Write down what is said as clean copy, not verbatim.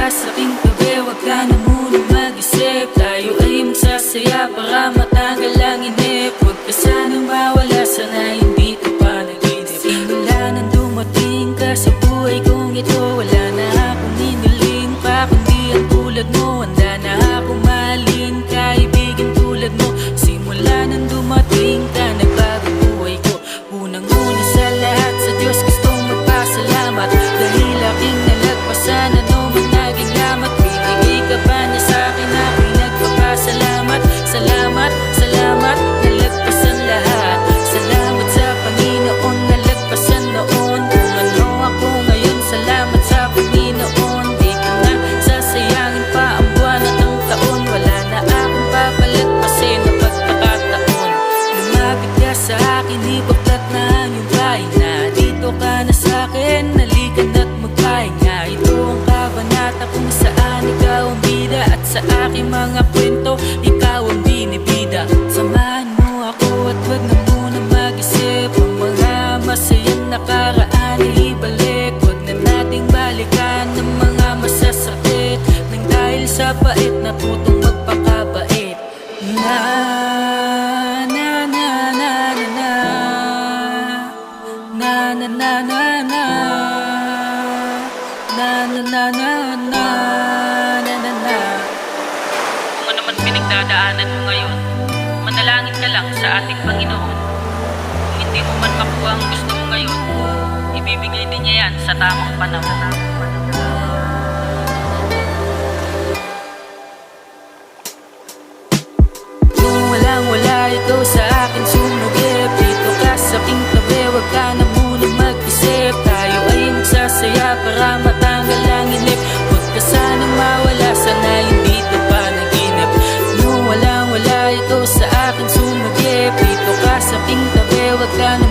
sa aking tabi, wag ka na muna mag-isip. Tayo ay magsasaya para matanggal ang inip. Huwag ka sanang mawala, sana hindi ka pa nag-inip. Simula nang dumating ka sa buhay kong ito, wala na akong hiniling pa kundi ang tulad mo. Handa na akong mahalin, kaibigan tulad mo. Simula nang dumating ka, nagbago buhay ko. Unang-una sa lahat, sa Diyos gustong magpasalamat. Dahil aking nalagpasan, ano man naging lamat. Binigay ka pa niya sa'kin, ako'y nagpapasalamat. Salamat, salamat, nalagpasan lahat. Salamat sa Panginoon, nalagpasan noon. Kung ano ako ngayon, salamat sa Panginoon. Di ko na sasayangin pa ang buwan at ang taon. Wala na akong papalagpasin na pagkakataon. Lumapit ka sa akin, ibaklat na ang iyong pahinga. Dito ka na sa'kin, nalikan at magpahinga. Ito ang kabanata kung saan ikaw ang bida. At sa aking mga kwento, ikaw ang binibida. Samahan mo ako at wag na muna mag-isip. Ang mga masayang nakaraan ay ibalik. Wag na nating balikan ng mga masasakit. Nang dahil sa pait, natutong magpakabait. Na na na na na na na na na na na na na na na na na. Kung ano man pinagdadaanan mo ngayon, manalangin ka lang sa ating Panginoon. Kung hindi mo man makuha ang gusto mo ngayon, ibibigay din niya yan sa tamang panahon. Nung walang-wala ikaw sa akin sumugip. Dito ka sa aking tabi, wag ka na muna mag-isip. Tayo ay magsasaya para matanggal ang inip. Huwag ka sanang mawala, sana hindi ka pa naginip. Nung walang-wala ikaw sa akin sumugip. Dito ka sa aking tabi, wag ka na